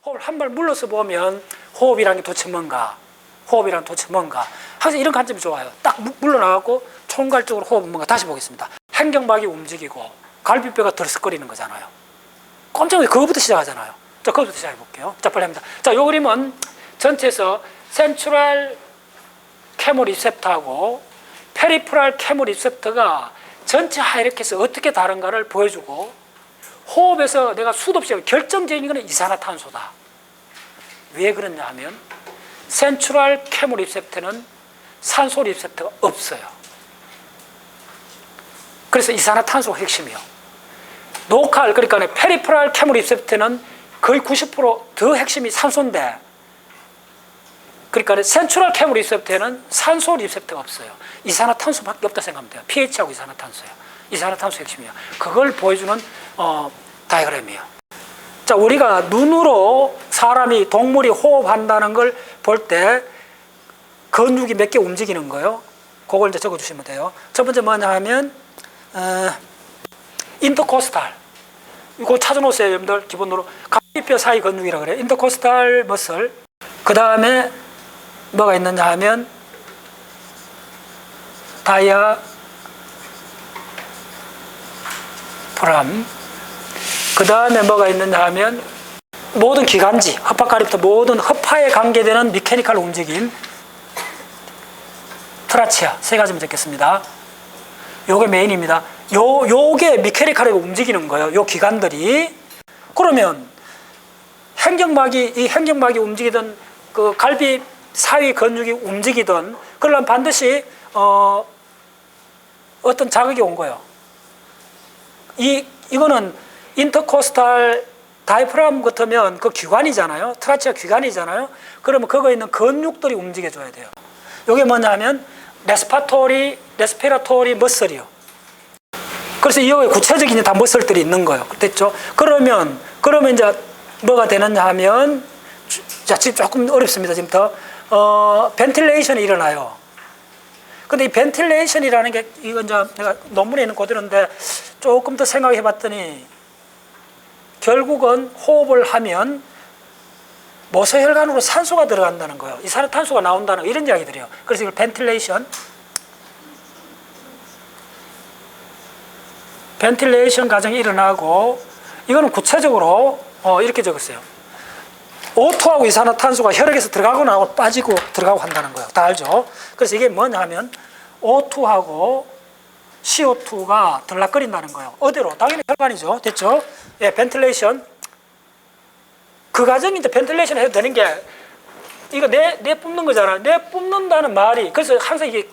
호흡을 한 발 물러서 보면 호흡이란 게 도대체 뭔가, 호흡이란 도대체 뭔가. 항상 이런 관점이 좋아요. 딱 물러나갖고 총괄적으로 호흡은 뭔가. 다시 보겠습니다. 행경막이 움직이고 갈비뼈가 들썩거리는 거잖아요. 깜짝 놀라서 그거부터 시작하잖아요. 자, 그거부터 시작해 볼게요. 자, 빨리 합니다. 자, 요 그림은 전체에서 센트럴 캐모 리셉터하고 페리프랄 캐모 리셉터가 전체 하이라키에서 어떻게 다른가를 보여주고, 호흡에서 내가 수도 없이 결정적인 것은 이산화탄소다. 왜 그러냐 하면 센트럴 캐모 리셉터는 산소 리셉터가 없어요. 그래서 이산화탄소가 핵심이에요. 노칼, 그러니까 페리프랄 캐모 리셉터는 거의 90% 핵심이 산소인데, 그러니까 센트럴 캐모 리셉터에는 산소 리셉터가 없어요. 이산화탄소밖에 없다 생각하면 돼요. pH하고 이산화탄소예요. 이산화탄소 핵심이에요. 그걸 보여주는 다이어그램이에요. 자, 우리가 눈으로 사람이, 동물이 호흡한다는 걸 볼 때 근육이 몇 개 움직이는 거예요. 그걸 이제 적어주시면 돼요. 첫 번째 뭐냐 하면 인터코스탈. 이거 찾아놓으세요, 여러분들. 기본으로 갈비뼈 사이 근육이라고 그래요. 인터코스탈 머슬. 그 다음에 뭐가 있느냐 하면 다이아프람. 그 다음에 뭐가 있느냐 하면 모든 기관지, 허파까지부터 모든 허파에 관계되는 미케니컬 움직임, 트라치아. 세 가지만 적겠습니다. 요게 메인입니다. 요게 미케니컬하게 움직이는 거예요. 요 기관들이. 그러면 이 행경막이 움직이던 그 갈비 사이 근육이 움직이던, 그러려면 반드시 어떤 자극이 온 거예요. 이거는 인터코스탈 다이프람 같으면 그 기관이잖아요. 트라치아 기관이잖아요. 그러면 거기에 있는 근육들이 움직여줘야 돼요. 이게 뭐냐면 레스피라토리 머슬이요. 그래서 이거에 구체적인 다 머슬들이 있는 거예요. 됐죠? 그러면 이제 뭐가 되느냐 하면, 자, 지금 조금 어렵습니다. 지금부터 벤틸레이션이 일어나요. 근데 이 벤틸레이션이라는 게, 이건 이제 내가 논문에 있는 그대로인데 조금 더 생각해 봤더니, 결국은 호흡을 하면 모세혈관으로 산소가 들어간다는 거예요. 이산화탄소가 나온다는 이런 이야기들이에요. 그래서 이걸 벤틸레이션 과정이 일어나고, 이거는 구체적으로 이렇게 적었어요. O2하고 이산화탄소가 혈액에서 들어가고 나오고 빠지고 들어가고 한다는 거예요. 다 알죠? 그래서 이게 뭐냐 하면 O2하고 CO2가 들락거린다는 거예요. 어디로? 당연히 혈관이죠. 됐죠? 예, 벤틸레이션. 그 과정이 이제 벤틸레이션 해도 되는 게, 이거 내 뿜는 거잖아요. 내 뿜는다는 말이, 그래서 항상 이게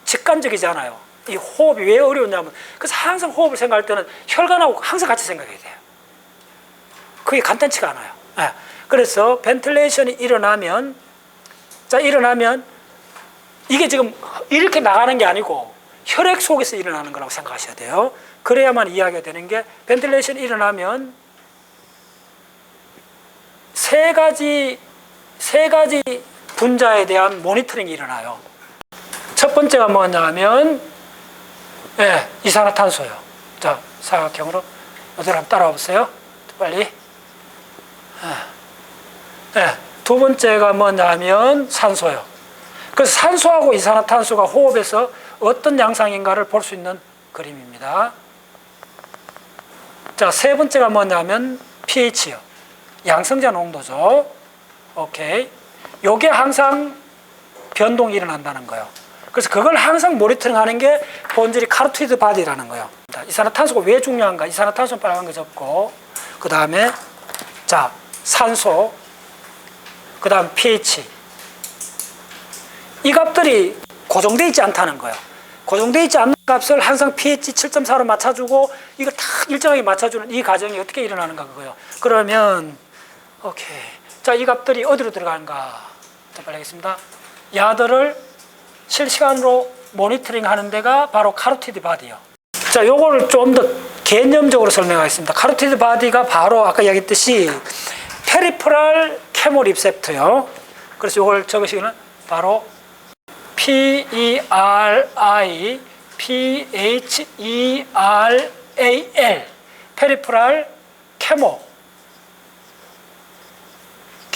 직관적이잖아요. 이 호흡이 왜 어려웠냐면, 그래서 항상 호흡을 생각할 때는 혈관하고 항상 같이 생각해야 돼요. 그게 간단치가 않아요. 예. 그래서 벤틸레이션이 일어나면 이게 지금 이렇게 나가는 게 아니고 혈액 속에서 일어나는 거라고 생각하셔야 돼요. 그래야만 이해하게 되는 게, 벤틸레이션이 일어나면 세 가지 분자에 대한 모니터링이 일어나요. 첫 번째가 뭐냐면 이산화탄소요. 자, 사각형으로 이대로 한번 따라와 보세요. 빨리. 두 번째가 뭐냐면 산소요. 그래서 산소하고 이산화탄소가 호흡에서 어떤 양상인가를 볼 수 있는 그림입니다. 자, 세 번째가 뭐냐면 pH요. 양성자 농도죠. 오케이. 요게 항상 변동이 일어난다는 거예요. 그래서 그걸 항상 모니터링 하는 게 본질이 카로티드 바디라는 거예요. 이산화탄소가 왜 중요한가? 이산화탄소는 빨간 거 적고, 그 다음에 자, 산소, 그 다음 pH. 이 값들이 고정되어 있지 않다는 거예요. 고정되어 있지 않는 값을 항상 pH 7.4로 맞춰주고, 이걸 다 일정하게 맞춰주는 이 과정이 어떻게 일어나는가 그거예요. 그러면 오케이. 자, 이 값들이 어디로 들어가는가? 자, 빨리 하겠습니다. 야들을 실시간으로 모니터링 하는 데가 바로 카로티드 바디예요. 자, 요거를 좀 더 개념적으로 설명하겠습니다. 카로티드 바디가 바로 아까 이야기했듯이 페리프랄 캐모 리셉터요. 그래서 요걸 적으시면 바로 PERIPHERAL 페리프랄 캐모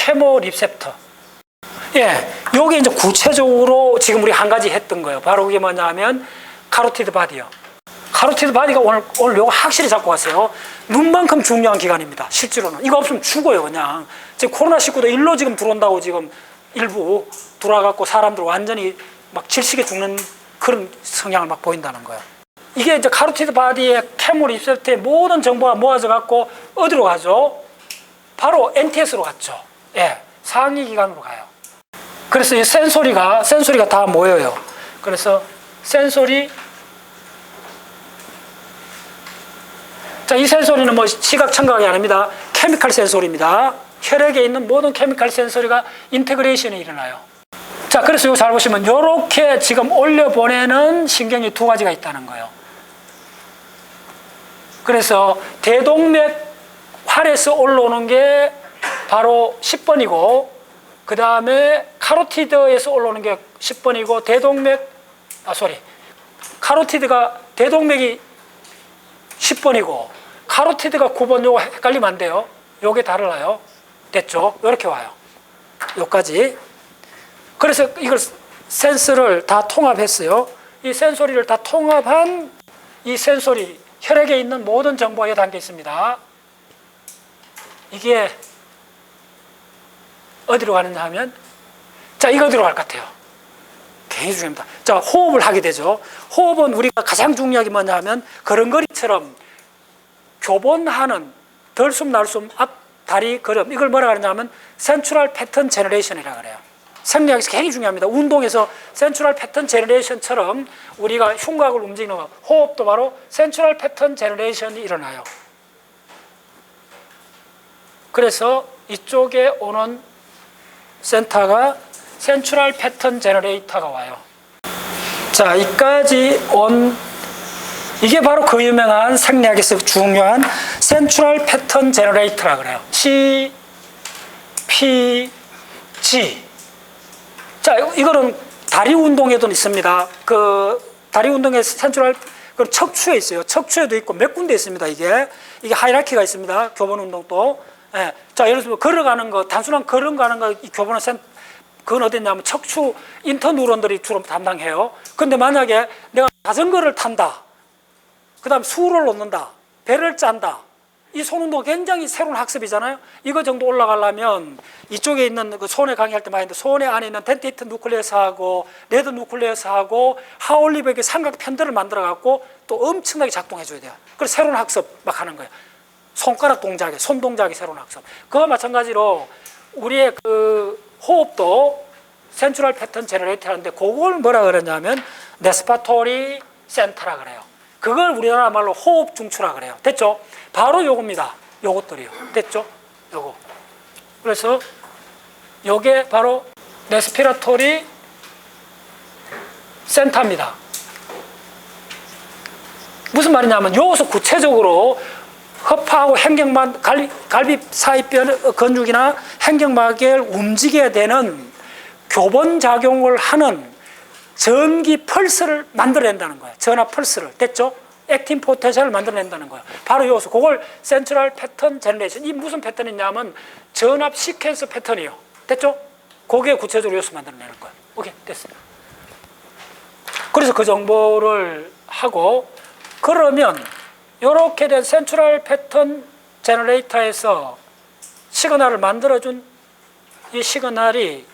케모 리셉터. 예, 요게 이제 구체적으로 지금 우리 한 가지 했던 거예요. 바로 그게 뭐냐면 카로티드 바디요. 카로티드 바디가 오늘 요거 확실히 잡고 가세요. 눈만큼 중요한 기관입니다. 실제로는. 이거 없으면 죽어요, 그냥. 지금 코로나19도 일로 지금 들어온다고 지금 일부 들어와갖고 사람들 완전히 막 질식에 죽는 그런 성향을 막 보인다는 거예요. 이게 이제 카로티드 바디의 케모 리셉터의 모든 정보가 모아져 갖고 어디로 가죠? 바로 NTS로 갔죠. 예, 상위 기관으로 가요. 그래서 이 센소리가 다 모여요. 그래서 센소리, 자, 이 센소리는 뭐 시각, 청각이 아닙니다. 케미컬 센소리입니다. 혈액에 있는 모든 케미컬 센소리가 인테그레이션이 일어나요. 자, 그래서 이거 잘 보시면 이렇게 지금 올려보내는 신경이 두 가지가 있다는 거예요. 그래서 대동맥 활에서 올라오는 게 바로 10번이고 그 다음에 카로티드에서 올라오는 게 10번이고 카로티드가 대동맥이 10번이고 카로티드가 9번. 요거 헷갈리면 안 돼요. 요게 달라요. 됐죠? 요렇게 와요. 요까지. 그래서 이걸 센서를 다 통합했어요. 이 센소리를 다 통합한 이 센소리, 혈액에 있는 모든 정보가 여기 담겨 있습니다. 이게 어디로 가느냐 하면, 자, 이거 어디로 갈 것 같아요? 굉장히 중요합니다. 자, 호흡을 하게 되죠. 호흡은 우리가 가장 중요한 게 뭐냐 하면 걸음걸이처럼 교본하는 덜숨, 날숨, 앞, 다리, 걸음, 이걸 뭐라 그러냐 하면 센트럴 패턴 제너레이션이라고 그래요. 생리학에서 굉장히 중요합니다. 운동에서 센트럴 패턴 제너레이션처럼 우리가 흉곽을 움직이는 거, 호흡도 바로 센트럴 패턴 제너레이션이 일어나요. 그래서 이쪽에 오는 센터가 센트럴 패턴 제너레이터가 와요. 자, 이까지 온 이게 바로 그 유명한 생리학에서 중요한 센트럴 패턴 제너레이터라 그래요. C, P, G. 자, 이거는 다리 운동에도 있습니다. 그 다리 운동에 센트럴 그 척추에 있어요. 척추에도 있고 몇 군데 있습니다. 이게 하이라키가 있습니다. 교본 운동도. 예. 자, 예를 들면 걸어가는 거, 단순한 걸어가는 거, 이 교본은 그건 어딨냐면 척추 인터뉴런들이 주로 담당해요. 근데 만약에 내가 자전거를 탄다, 그 다음 수를 놓는다, 배를 짠다, 이 손운동 굉장히 새로운 학습이잖아요. 이거 정도 올라가려면 이쪽에 있는 그 손에 강의할 때 많이 했는데 손에 안에 있는 덴테이트 누클레어스하고 레드 누클레어스하고 하올리브에게 삼각 편들을 만들어 갖고 또 엄청나게 작동해 줘야 돼요. 그래서 새로운 학습 막 하는 거예요. 손가락 동작에, 손 동작이 새로운 학습. 그와 마찬가지로 우리의 그 호흡도 센트럴 패턴 제너레이터 하는데 그걸 뭐라 그러냐면 레스파토리 센터라 그래요. 그걸 우리나라 말로 호흡 중추라 그래요. 됐죠? 바로 요겁니다. 요것들이요. 됐죠? 요거. 그래서 요게 바로 레스피라토리 센터입니다. 무슨 말이냐면 여기서 구체적으로 허파하고 행경막, 갈비 사이뼈 근육이나 행경막을 움직여야 되는 교본 작용을 하는 전기 펄스를 만들어낸다는 거예요. 전압 펄스를. 됐죠? 액틴 포텐셜을 만들어낸다는 거예요. 바로 여기서 그걸 센트럴 패턴 제너레이션. 이 무슨 패턴이냐면 전압 시퀀스 패턴이에요. 됐죠? 그게 구체적으로 여기서 만들어내는 거예요. 오케이, 됐습니다. 그래서 그 정보를 하고 그러면 이렇게 된 센트럴 패턴 제너레이터에서 시그널을 만들어준 이 시그널이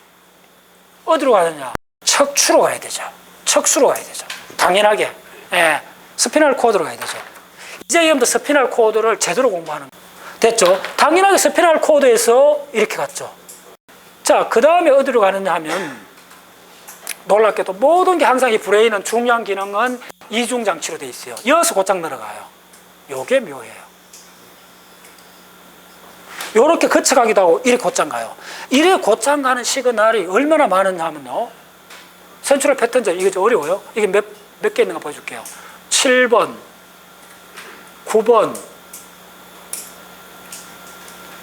어디로 가느냐? 척추로 가야 되죠. 척추로 가야 되죠. 당연하게. 예, 스피널 코드로 가야 되죠. 이제 여러분들 스피널 코드를 제대로 공부하는 거예요. 됐죠? 당연하게 스피널 코드에서 이렇게 갔죠. 자, 그 다음에 어디로 가느냐 하면 놀랍게도 모든 게 항상 이 브레인은 중요한 기능은 이중장치로 돼 있어요. 이어서 곧장 들어가요. 요게 묘해요. 요렇게 거쳐가기도 하고 이렇게 곧장 가요. 이렇게 곧장 가는 시그널이 얼마나 많으냐 하면요. 센트럴 패턴 이게 좀 어려워요. 이게 몇 개 있는가 보여줄게요. 7번, 9번,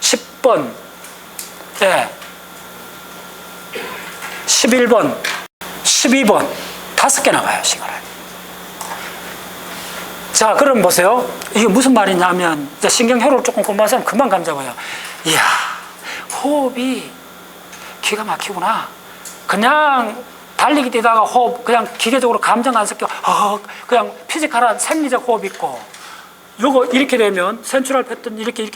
10번, 예, 11번, 12번, 5개 나가요, 시그널. 자, 그럼 보세요. 이게 무슨 말이냐면, 신경회로를 조금 공부한 사람 금방 감잡아요. 이야, 호흡이 기가 막히구나. 그냥 달리기 뛰다가 호흡 그냥 기계적으로 감정 안 섞여 그냥 피지컬한 생리적 호흡 있고, 요거 이렇게 되면 센트럴 패턴 이렇게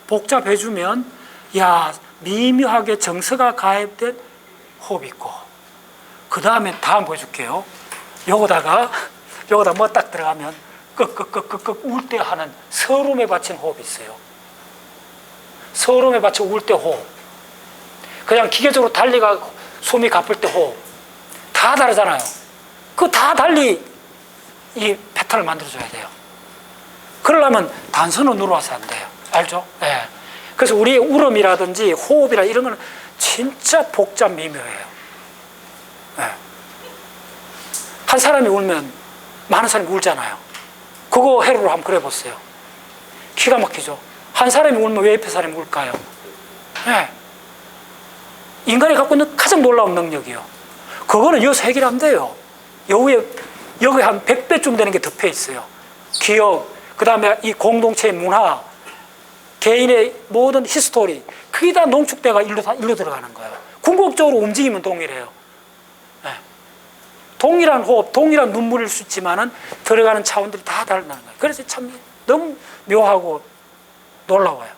복잡해주면 야 미묘하게 정서가 가입된 호흡 있고, 그 다음에 다음 보여줄게요. 요거다 뭐 딱 들어가면 끄끄끄끄끄 울 때 하는 서름에 받친 호흡이 있어요. 서름에 받쳐 울 때 호흡, 그냥 기계적으로 달리가 숨이 가쁠 때 호흡, 다 다르잖아요. 그 다 달리 이 패턴을 만들어줘야 돼요. 그러려면 단순으로 누워서 안 돼요. 알죠? 네. 그래서 우리 울음이라든지 호흡이라 이런 거는 진짜 복잡 미묘해요. 네. 한 사람이 울면 많은 사람이 울잖아요. 그거 해로로 한번 그려보세요. 기가 막히죠? 한 사람이 울면 왜 옆에 사람이 울까요? 네. 인간이 갖고 있는 가장 놀라운 능력이요. 그거는 여기서 해결 안 돼요. 여기 한 100배쯤 되는 게 덮여 있어요. 기억, 그 다음에 이 공동체의 문화, 개인의 모든 히스토리, 그게 다 농축돼가 일로 들어가는 거예요. 궁극적으로 움직이면 동일해요. 네. 동일한 호흡, 동일한 눈물일 수 있지만은 들어가는 차원들이 다 다르다는 거예요. 그래서 참 너무 묘하고 놀라워요.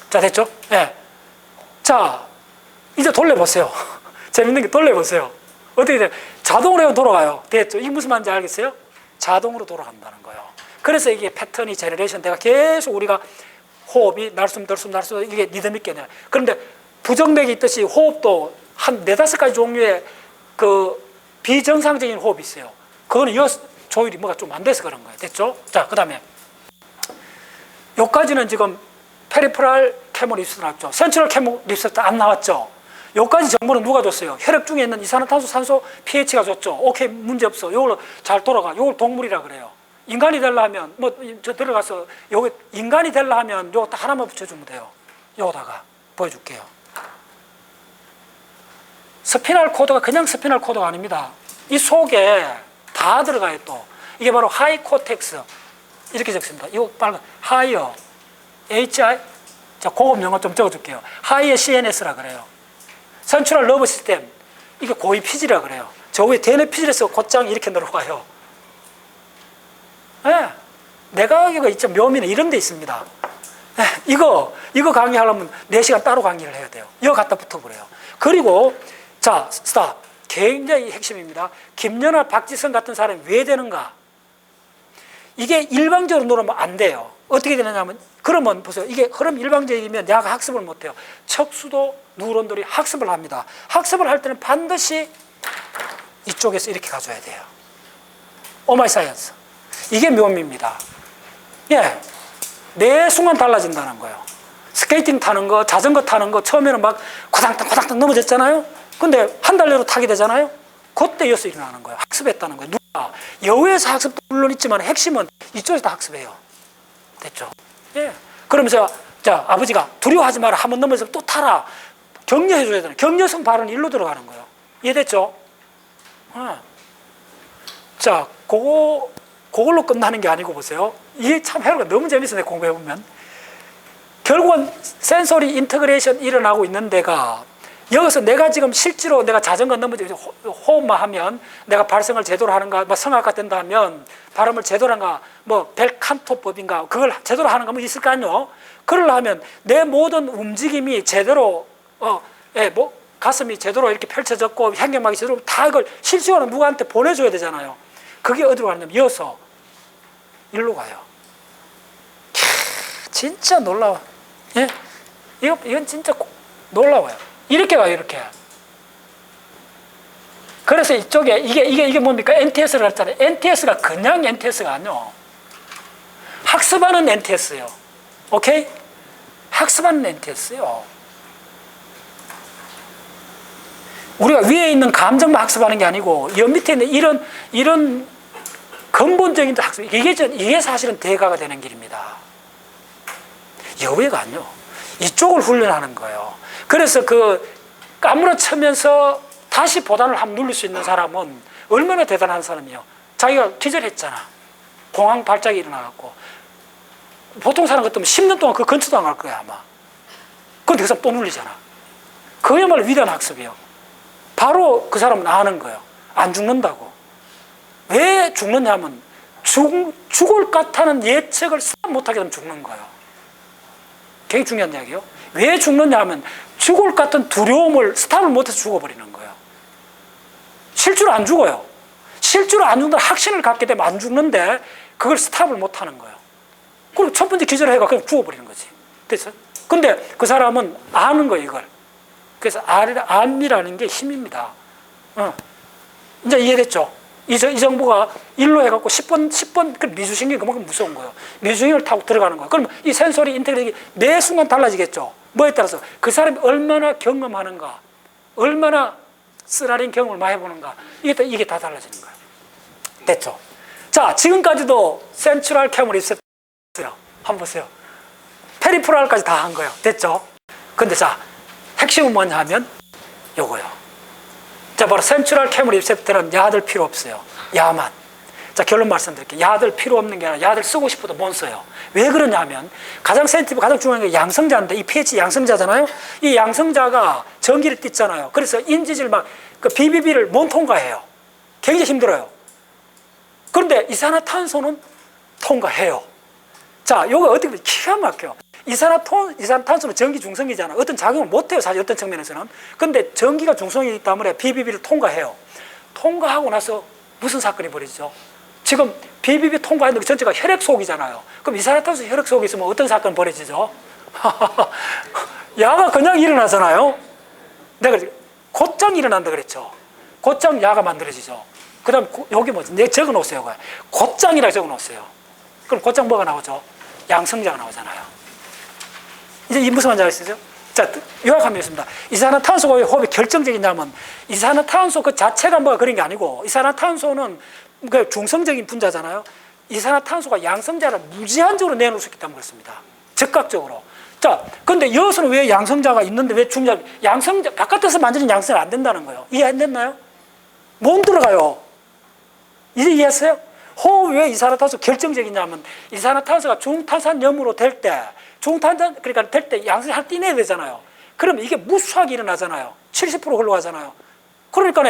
자, 됐죠? 네. 자, 이제 돌려보세요. 재밌는 게 돌려보세요. 어떻게 돼요? 자동으로 돌아가요. 됐죠? 이게 무슨 말인지 알겠어요? 자동으로 돌아간다는 거예요. 그래서 이게 패턴이 제너레이션 돼가 계속 우리가 호흡이 날숨 이게 리듬 있게 돼요. 그런데 부정맥이 있듯이 호흡도 한 4-5가지 종류의 그 비정상적인 호흡이 있어요. 그거는 조율이 뭐가 좀 안 돼서 그런 거예요. 됐죠? 자, 그 다음에 여기까지는 지금 페리프랄 케모 리셉터 나왔죠. 센트럴 케모 리셉터 안 나왔죠. 여기까지 정보는 누가 줬어요? 혈액 중에 있는 이산화탄소, 산소, pH가 줬죠. 오케이, 문제 없어. 요걸로 잘 돌아가. 요걸 동물이라 그래요. 인간이 되려면 저 들어가서 요게 인간이 되려면 요거 딱 하나만 붙여주면 돼요. 요거다가 보여줄게요. 스피널 코드가 그냥 스피널 코드가 아닙니다. 이 속에 다 들어가요. 또 이게 바로 하이 코텍스 이렇게 적습니다. 이거 빨간 하이어 HI, 자 고급 영어 좀 적어줄게요. 하이어 CNS라 그래요. 센트럴 너브 시스템, 이게 고위 피지라 그래요. 저 위에 대뇌 피질에서 곧장 이렇게 내려와요. 네. 내각이가 있죠. 묘미는 이런 데 있습니다. 네. 이거 강의하려면 4시간 따로 강의를 해야 돼요. 이거 갖다 붙어버려요. 그리고 자, 스탑. 굉장히 핵심입니다. 김연아, 박지성 같은 사람이 왜 되는가? 이게 일방적으로 누르면 안 돼요. 어떻게 되느냐면, 그러면 보세요. 이게 흐름 일방적이면 내가 학습을 못해요. 척수도 뉴런들이 학습을 합니다. 학습을 할 때는 반드시 이쪽에서 이렇게 가줘야 돼요. 오마이 사이언스. 이게 묘미입니다. 예. 매 순간 달라진다는 거예요. 스케이팅 타는 거, 자전거 타는 거, 처음에는 막 고당탕 넘어졌잖아요? 근데 한 달 내로 타게 되잖아요? 그때 이어서 일어나는 거예요. 학습했다는 거예요. 누가? 여우에서 학습도 물론 있지만 핵심은 이쪽에서 다 학습해요. 됐죠? 예. 그러면서, 자, 아버지가 두려워하지 마라. 한번 넘어서 또 타라. 격려해줘야 되는, 격려성 발언이 일로 들어가는 거예요. 이해됐죠? 자, 그걸로 끝나는 게 아니고 보세요. 이게 참 해로가 너무 재밌어요. 공부해보면. 결국은 센소리 인터그레이션 일어나고 있는 데가 여기서 내가 지금 실제로 내가 자전거 넘어지고 호흡만 하면 내가 발성을 제대로 하는가, 뭐 성악가 된다 하면 발음을 제대로 하는가, 뭐 벨칸토법인가, 그걸 제대로 하는가 뭐 있을 거 아니요? 그러려면 내 모든 움직임이 제대로, 뭐 가슴이 제대로 이렇게 펼쳐졌고 현경막이 제대로 다 이걸 실시간으로 누구한테 보내줘야 되잖아요. 그게 어디로 가냐면 이어서 일로 가요. 진짜 놀라워. 예? 이건 진짜 놀라워요. 이렇게 가요, 이렇게. 그래서 이쪽에, 이게 뭡니까? NTS를 했잖아요. NTS가 그냥 NTS가 아니요. 학습하는 NTS요. 오케이? 학습하는 NTS요. 우리가 위에 있는 감정만 학습하는 게 아니고, 여 밑에 있는 이런 근본적인 학습, 이게 사실은 대가가 되는 길입니다. 여기가 아니요. 이쪽을 훈련하는 거예요. 그래서 까무러치면서 다시 보단을 한번 누릴 수 있는 사람은 얼마나 대단한 사람이에요. 자기가 기절했잖아. 공황 발작이 일어나갖고. 보통 사람 같으면 10년 동안 그 근처도 안 갈 거야, 아마. 근데 그 사람 또 눌리잖아. 그야말로 위대한 학습이에요. 바로 그 사람은 아는 거예요. 안 죽는다고. 왜 죽느냐면 죽을 것 같다는 예측을 못하게 되면 죽는 거예요. 굉장히 중요한 이야기예요. 왜 죽느냐 하면 죽을 것 같은 두려움을 스탑을 못해서 죽어버리는 거예요. 실제로 안 죽어요. 실제로 안 죽는다 확신을 갖게 되면 안 죽는데 그걸 스탑을 못하는 거예요. 그리고 첫 번째 기절을 해가 그냥 죽어버리는 거지. 됐어요? 근데 그 사람은 아는 거예요, 이걸. 그래서 암이라는 게 힘입니다. 이제 이해됐죠? 이 정보가 일로 해갖고 10번, 그 미주신경이 그만큼 무서운 거예요. 미주신경을 타고 들어가는 거예요. 그럼 이 센소리 인텔리전이 매 순간 달라지겠죠? 뭐에 따라서? 그 사람이 얼마나 경험하는가, 얼마나 쓰라린 경험을 많이 해보는가, 이게 다 달라지는 거예요. 됐죠? 자, 지금까지도 센트럴 캐머 리셉터 한번 보세요. 페리프랄까지 다 한 거예요. 됐죠? 근데 자, 핵심은 뭐냐 하면 요거요. 자, 바로 센트럴 캐머 리셉터는 야들 필요 없어요. 야만. 자, 결론 말씀드릴게요. 야들 필요 없는 게 아니라 야들 쓰고 싶어도 못 써요. 왜 그러냐 하면 가장 센티브, 가장 중요한 게 양성자인데 이 pH 양성자잖아요. 이 양성자가 전기를 띠잖아요. 그래서 인지질 그 BBB를 못 통과해요. 굉장히 힘들어요. 그런데 이산화탄소는 통과해요. 자, 요거 어떻게 보면 기가 막혀요. 이산화탄소는 전기 중성이잖아요. 어떤 작용을 못해요, 사실 어떤 측면에서는. 근데 전기가 중성이기 때문에 BBB를 통과해요. 통과하고 나서 무슨 사건이 벌어지죠? 지금 BBB 통과했는데 그 전체가 혈액 속이잖아요. 그럼 이산화탄소 혈액 속에 있으면 어떤 사건이 벌어지죠? 야가 그냥 일어나잖아요. 내가 곧장 일어난다 그랬죠. 곧장 야가 만들어지죠. 그 다음 여기 뭐지? 내가 적어놓으세요. 곧장이라고 적어놓으세요. 그럼 곧장 뭐가 나오죠? 양성자가 나오잖아요. 이제 이 무슨 말인지 아시죠? 자, 요약하면 있습니다. 이산화탄소가 왜 호흡이 결정적이냐면 이산화탄소 그 자체가 뭐가 그런 게 아니고 이산화탄소는 그 중성적인 분자잖아요. 이산화탄소가 양성자를 무제한적으로 내놓을 수 있기 때문에 그렇습니다. 즉각적으로. 자, 근데 여기서는 왜 양성자가 있는데 왜 중요한, 양성자, 바깥에서 만드는 양성이 안 된다는 거예요. 이해 안 됐나요? 못 들어가요. 이제 이해했어요? 호흡이 왜 이산화탄소 결정적이냐면 이산화탄소가 중탄산염으로 될 때, 그러니까 될 때 양성이 하나 띠내야 되잖아요. 그럼 이게 무수하게 일어나잖아요. 70% 흘러가잖아요. 그러니까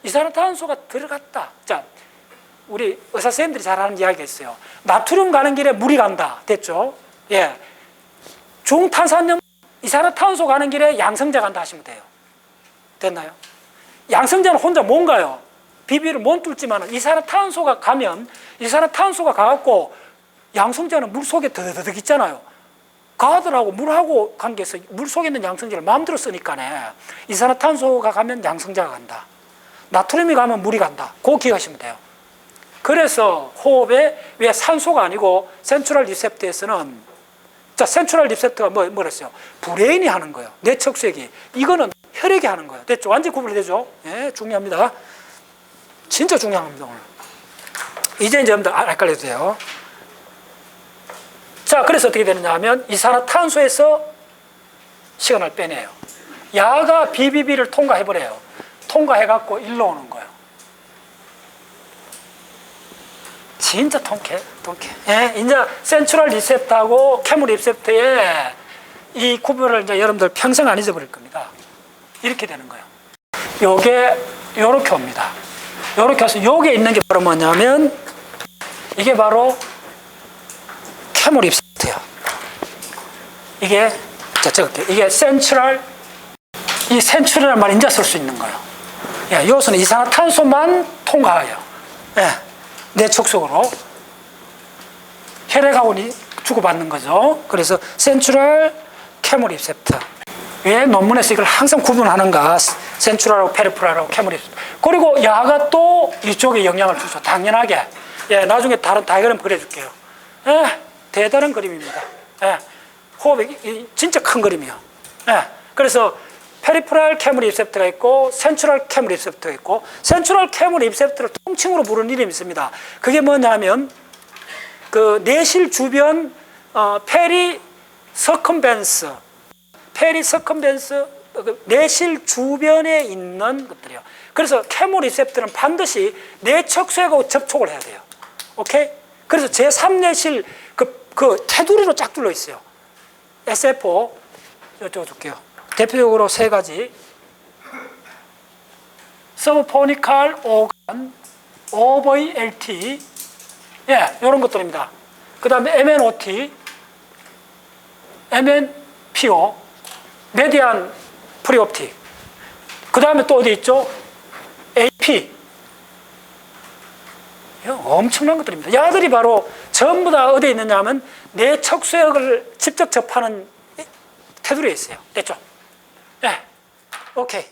이산화탄소가 들어갔다. 자, 우리 의사 선생님들이 잘 하는 이야기가 있어요. 나트륨 가는 길에 물이 간다. 됐죠? 예. 중탄산염, 이산화탄소 가는 길에 양성자 간다 하시면 돼요. 됐나요? 양성자는 혼자 뭔가요? 비비를 못 뚫지만 이산화탄소가 가면 이산화탄소가 가갖고 양성자는 물 속에 더덕 있잖아요. 가들하고 물하고 관계에서 물 속에 있는 양성자를 마음대로 쓰니까네. 이산화탄소가 가면 양성자가 간다. 나트륨이 가면 물이 간다. 그거 기억하시면 돼요. 그래서 호흡에 왜 산소가 아니고 센트럴 리셉터에서는, 자, 센트럴 리셉터가 뭐랬어요? 브레인이 하는 거예요. 뇌척수액이. 이거는 혈액이 하는 거예요. 됐죠? 완전히 구분이 되죠? 예, 중요합니다. 진짜 중요한 겁니다, 오늘. 이제 여러분들 헷갈려도 돼요. 자, 그래서 어떻게 되느냐 하면 이산화탄소에서 시간을 빼내요. 야가 BBB를 통과해버려요. 통과해갖고 일로 오는 거예요. 진짜 통쾌. 예, 이제 센트럴 리셉터하고 캐머 리셉터의 이 구별을 이제 여러분들 평생 안 잊어버릴 겁니다. 이렇게 되는 거예요. 요게 요렇게 옵니다. 요렇게 해서 요게 있는 게 바로 뭐냐면 이게 바로 캐머 리셉터예요. 이게, 자, 적을게요. 이게 센트럴, 이 센트럴이라는 말 이제 쓸 수 있는 거예요. 예, 요것은 이산화탄소만 통과해요. 예, 뇌척속으로. 혈액하고 주고받는 거죠. 그래서 센트럴 캐머 리셉터. 왜 논문에서 이걸 항상 구분하는가? 센트럴하고 페리프랄하고 캐머 리셉터. 그리고 야가 또 이쪽에 영향을 주죠. 당연하게. 예, 나중에 다른 다이어그램 그려줄게요. 예, 대단한 그림입니다. 예, 호흡이 진짜 큰 그림이요. 예, 그래서 페리프랄 캐머 리셉터가 있고 센트럴 캐머 리셉터가 있고, 센트럴 캐머 리셉터를 통칭으로 부르는 이름이 있습니다. 그게 뭐냐면 그 뇌실 주변 페리 서컴벤스 뇌실 주변에 있는 것들이요. 그래서 캐머 리셉터는 반드시 뇌척수하고 접촉을 해야 돼요. 오케이? 그래서 제3뇌실 그 테두리로 쫙 둘러 있어요. SF4 이쪽으로 줄게요. 대표적으로 세 가지. 서브포니칼 오간, OVLT, 예, 이런 것들입니다. 그 다음에 MNOT, MNPO, 메디안 프리옵틱. 그 다음에 또 어디 있죠? AP. 엄청난 것들입니다. 야들이 바로 전부 다 어디에 있느냐 하면 내 척수역을 직접 접하는 테두리에 있어요. 됐죠? 예, 오케이.